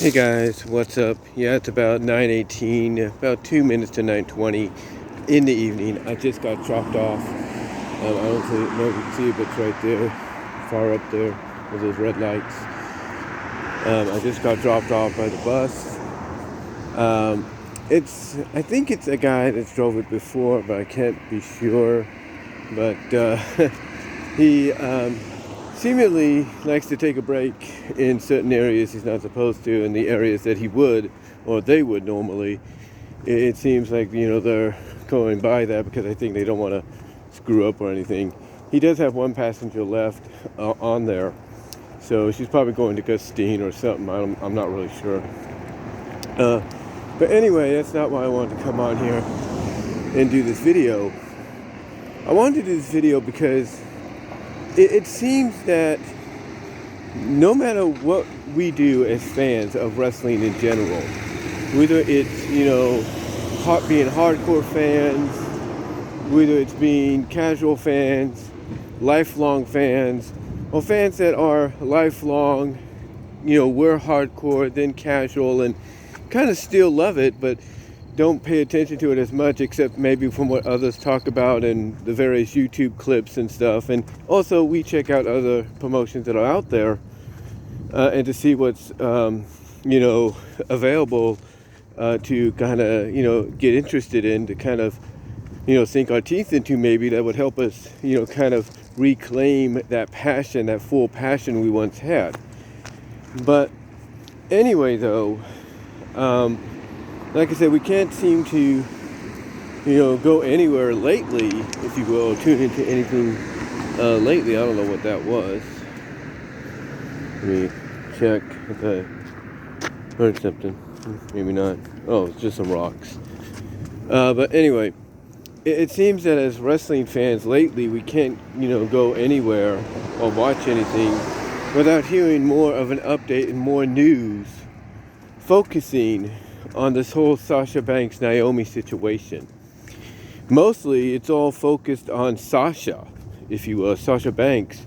Hey guys, what's up? Yeah, it's about 9:18, about 2 minutes to 9:20 in the evening. I just got dropped off. I don't know if you can see it, but it's right there, far up there, with those red lights. I just got dropped off by the bus. I think it's a guy that's drove it before, but I can't be sure. But he seemingly likes to take a break in certain areas he's not supposed to, in the areas that he would, or they would normally. It seems like, they're going by that because I think they don't want to screw up or anything. He does have one passenger left on there, so she's probably going to Gustine or something. I'm not really sure. But anyway, that's not why I wanted to come on here and do this video. I wanted to do this video because it seems that no matter what we do as fans of wrestling in general, whether it's, being hardcore fans, whether it's being casual fans, lifelong fans, or fans that are lifelong, we're hardcore, then casual, and kind of still love it, but don't pay attention to it as much, except maybe from what others talk about and the various YouTube clips and stuff. And also we check out other promotions that are out there and to see what's available to kind of get interested in, to kind of sink our teeth into, maybe that would help us kind of reclaim that passion, that full passion we once had. But anyway, though, like I said, we can't seem to, go anywhere lately, if you will, tune into anything lately. I don't know what that was. Let me check if I heard something. Maybe not. Oh, it's just some rocks. But anyway, it seems that as wrestling fans lately, we can't, go anywhere or watch anything without hearing more of an update and more news focusing on this whole Sasha Banks Naomi situation. Mostly it's all focused on Sasha, if you will, Sasha Banks.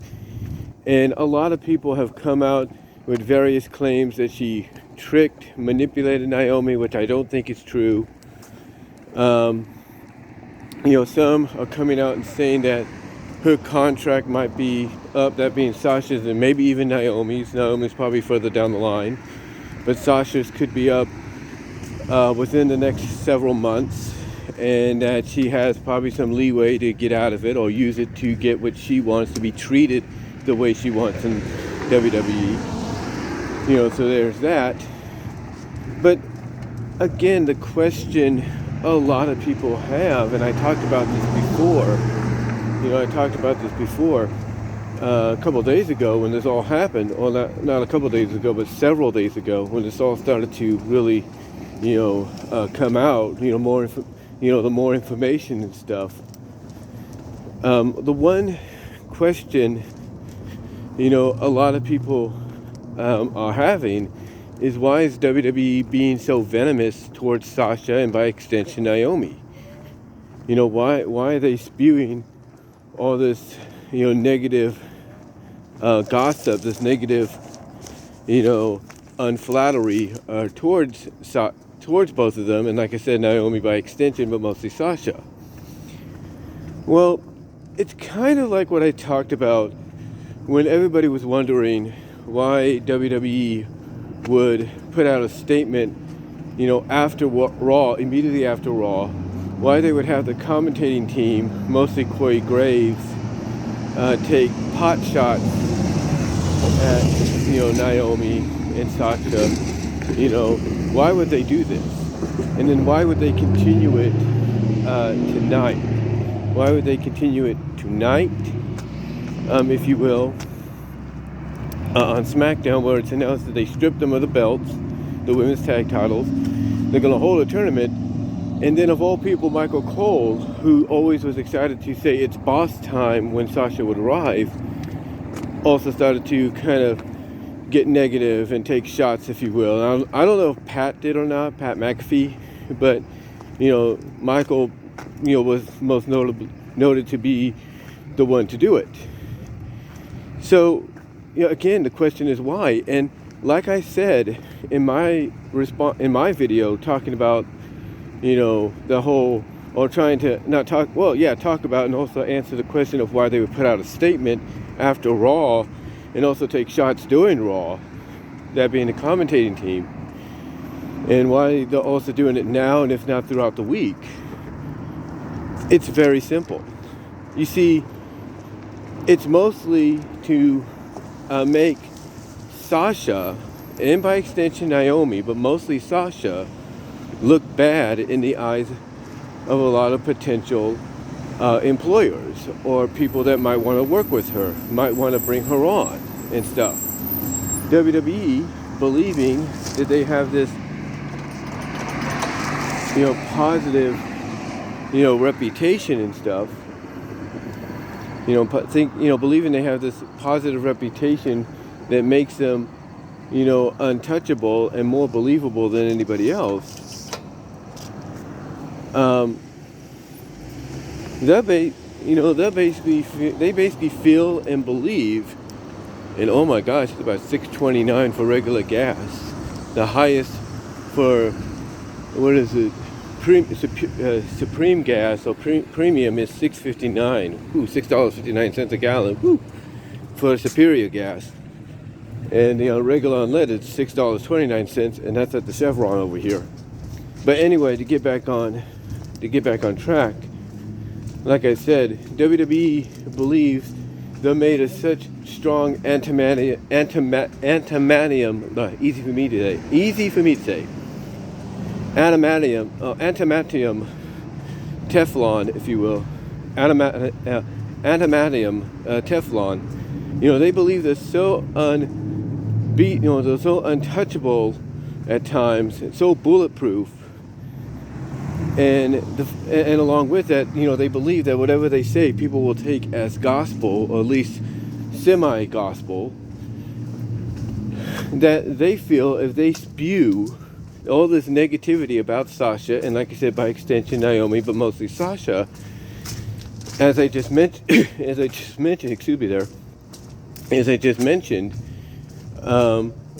And a lot of people have come out with various claims that she tricked, manipulated Naomi, which I don't think is true. Some are coming out and saying that her contract might be up, that being Sasha's and maybe even Naomi's. Naomi's probably further down the line, but Sasha's could be up within the next several months, and that she has probably some leeway to get out of it or use it to get what she wants, to be treated the way she wants in WWE. So there's that. But again, the question a lot of people have, and I talked about this before, a couple of days ago when this all happened, or not a couple of days ago, but several days ago, when this all started to really come out, the more information and stuff. The one question, a lot of people are having is, why is WWE being so venomous towards Sasha and by extension Naomi? Why are they spewing all this, negative gossip, this negative, unflattery towards both of them, and like I said, Naomi by extension, but mostly Sasha? Well, it's kind of like what I talked about when everybody was wondering why WWE would put out a statement, after Raw, immediately after Raw, why they would have the commentating team, mostly Corey Graves, take pot shots at, Naomi and Sasha. Why would they do this? And then why would they continue it tonight? Why would they continue it tonight, if you will, on SmackDown, where it's announced that they stripped them of the belts, the women's tag titles. They're going to hold a tournament. And then, of all people, Michael Cole, who always was excited to say it's boss time when Sasha would arrive, also started to kind of get negative and take shots, if you will. I don't know if Pat did or not, Pat McAfee, but, Michael, was most noted to be the one to do it. So, again, the question is why. And like I said in my video, talking about, the whole, or trying to not talk, talk about and also answer the question of why they would put out a statement after Raw and also take shots during Raw, that being the commentating team, and why they're also doing it now and if not throughout the week. It's very simple. You see, it's mostly to make Sasha, and by extension Naomi, but mostly Sasha, look bad in the eyes of a lot of potential employers or people that might want to work with her, might want to bring her on and stuff. WWE believing that they have this, positive, reputation and stuff. Believing they have this positive reputation that makes them, untouchable and more believable than anybody else. They basically feel and believe. And oh my gosh, it's about $6.29 for regular gas. The highest for, what is it? Supreme gas or premium is $6.59. $6.59 a gallon. For Superior gas. And regular unleaded $6.29, and that's at the Chevron over here. But anyway, to get back on track, like I said, WWE believes they made a such strong antimanium, easy for me to say, antimatium Teflon, if you will, antimatium Teflon. They believe they're so they're so untouchable at times, so bulletproof, and along with that, they believe that whatever they say, people will take as gospel, or at least semi-gospel. That they feel if they spew all this negativity about Sasha, and like I said, by extension Naomi, but mostly Sasha, as I just mentioned,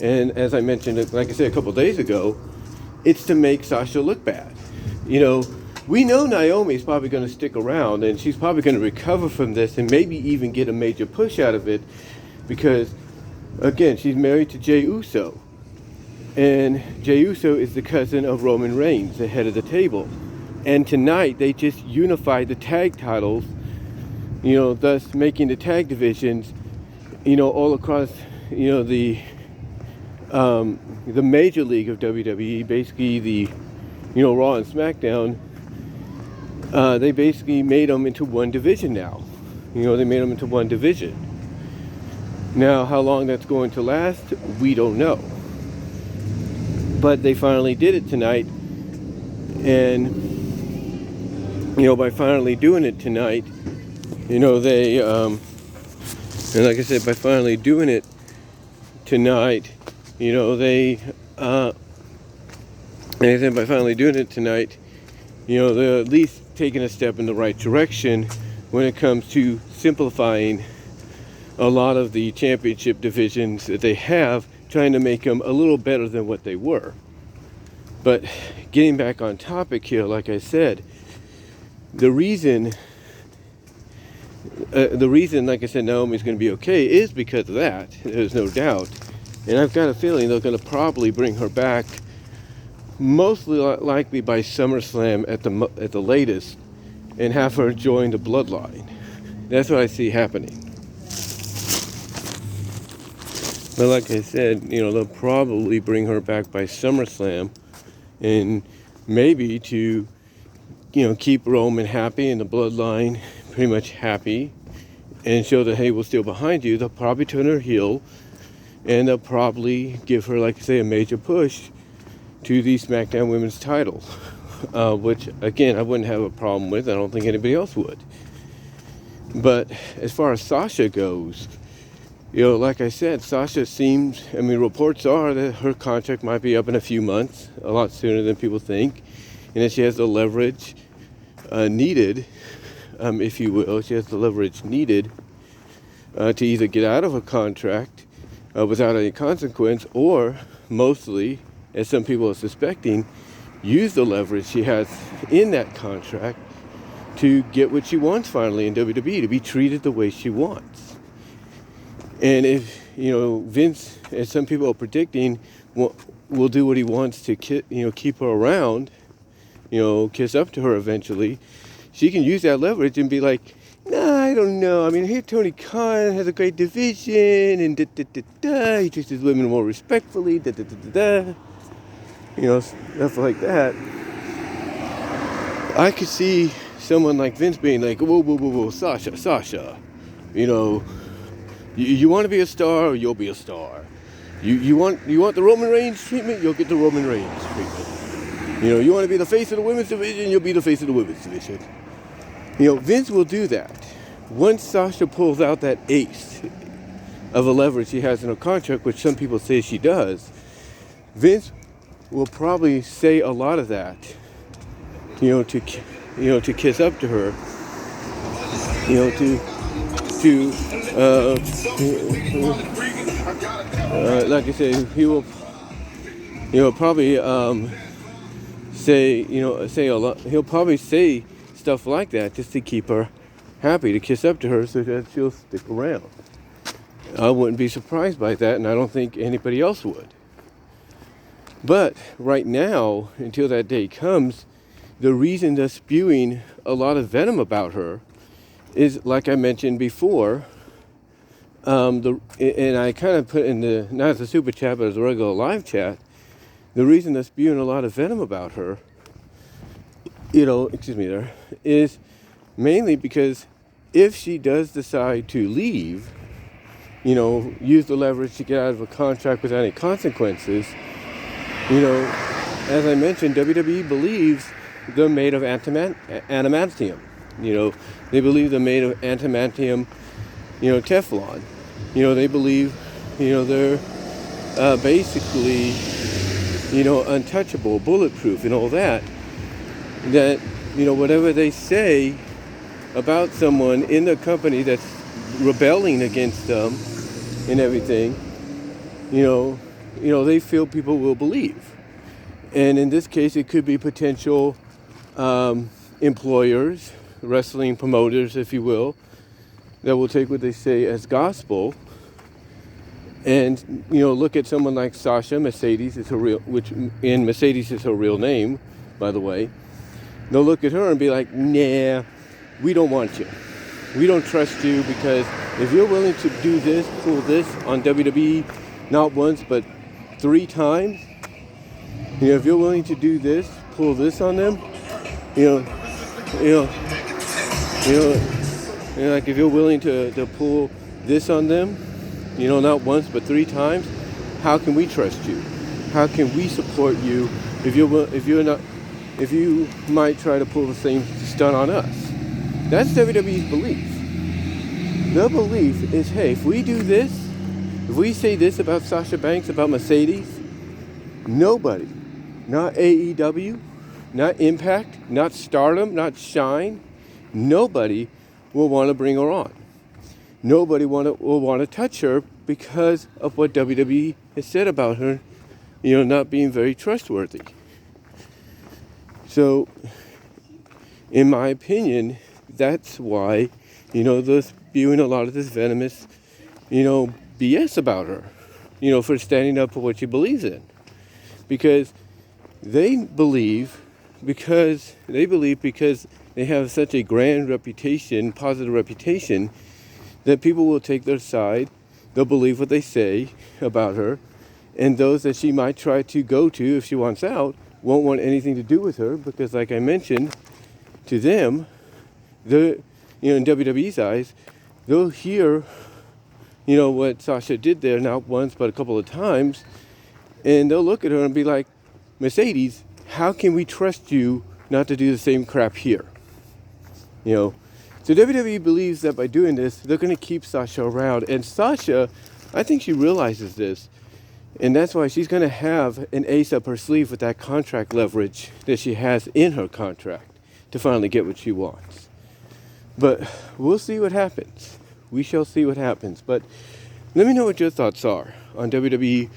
and as I mentioned, like I said a couple days ago, it's to make Sasha look bad. We know Naomi's probably going to stick around, and she's probably going to recover from this and maybe even get a major push out of it, because, again, she's married to Jey Uso. And Jey Uso is the cousin of Roman Reigns, the head of the table. And tonight, they just unified the tag titles, thus making the tag divisions, all across, the major league of WWE, basically the, Raw and SmackDown. They basically made them into one division now. They made them into one division. Now, how long that's going to last, we don't know. But they finally did it tonight. And, by finally doing it tonight, they, and like I said, by finally doing it tonight, they're at least taking a step in the right direction when it comes to simplifying a lot of the championship divisions that they have, trying to make them a little better than what they were. But getting back on topic here, like I said, the reason, like I said, Naomi's going to be okay is because of that. There's no doubt. And I've got a feeling they're going to probably bring her back, mostly likely by SummerSlam at the latest, and have her join the Bloodline. That's what I see happening. But like I said, they'll probably bring her back by SummerSlam, and maybe to, keep Roman happy and the Bloodline pretty much happy, and show that, hey, we're still behind you. They'll probably turn her heel, and they'll probably give her, like I say, a major push to the SmackDown Women's title, which, again, I wouldn't have a problem with. I don't think anybody else would. But as far as Sasha goes, like I said, Sasha seems, reports are that her contract might be up in a few months, a lot sooner than people think, and that she has the leverage needed, if you will. She has the leverage needed to either get out of her contract without any consequence, or mostly, as some people are suspecting, use the leverage she has in that contract to get what she wants finally in WWE, to be treated the way she wants. And if, Vince, as some people are predicting, will do what he wants to keep her around, kiss up to her eventually, she can use that leverage and be like, nah, I don't know. I mean, here Tony Khan has a great division, and he treats his women more respectfully, stuff like that. I could see someone like Vince being like, whoa, Sasha, you want to be a star, or you'll be a star. You want the Roman Reigns treatment, you'll get the Roman Reigns treatment. You want to be the face of the women's division, you'll be the face of the women's division. Vince will do that. Once Sasha pulls out that ace of a leverage she has in her contract, which some people say she does, Vince will probably say a lot of that, to kiss up to her, like I said, he will, probably say a lot. He'll probably say stuff like that just to keep her happy, to kiss up to her so that she'll stick around. I wouldn't be surprised by that, and I don't think anybody else would. But right now, until that day comes, the reason they're spewing a lot of venom about her is, like I mentioned before, and I kind of put in the, not as a super chat, but as a regular live chat, the reason they're spewing a lot of venom about her, is mainly because if she does decide to leave, use the leverage to get out of a contract without any consequences, as I mentioned, WWE believes they're made of adamantium. They believe they're made of adamantium, Teflon. They believe, they're basically, untouchable, bulletproof, and all that. That, whatever they say about someone in the company that's rebelling against them and everything, they feel people will believe. And in this case, it could be potential employers, wrestling promoters, if you will, that will take what they say as gospel. And, look at someone like Sasha. Mercedes is her Mercedes is her real name, by the way. They'll look at her and be like, nah, we don't want you. We don't trust you, because if you're willing to do this, pull this on WWE, not once, but 3 times, if you're willing to do this, pull this on them, like if you're willing to pull this on them, not once, but 3 times, how can we trust you? How can we support you if you might try to pull the same stunt on us? That's WWE's belief. Their belief is, hey, if we do this, if we say this about Sasha Banks, about Mercedes, nobody, not AEW, not Impact, not Stardom, not Shine, nobody will want to bring her on. Nobody will want to touch her because of what WWE has said about her, not being very trustworthy. So, in my opinion, that's why, they're spewing a lot of this venomous, BS about her, for standing up for what she believes in. Because they believe because they have such a grand reputation, positive reputation, that people will take their side, they'll believe what they say about her, and those that she might try to go to if she wants out won't want anything to do with her, because like I mentioned, to them, in WWE's eyes, they'll hear, what Sasha did there, not once, but a couple of times, and they'll look at her and be like, Mercedes, how can we trust you not to do the same crap here? So WWE believes that by doing this, they're going to keep Sasha around. And Sasha, I think she realizes this. And that's why she's going to have an ace up her sleeve with that contract leverage that she has in her contract to finally get what she wants. But we'll see what happens. We shall see what happens. But Let me know what your thoughts are on WWE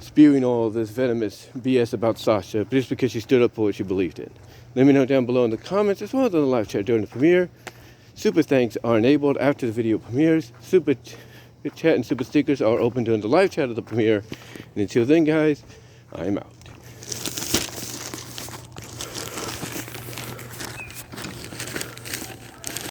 spewing all this venomous BS about Sasha just because she stood up for what she believed in. Let me know down below in the comments as well as in the live chat during the premiere. Super thanks are enabled after the video premieres. Super chat and super stickers are open during the live chat of the premiere. And until then, guys, I'm out.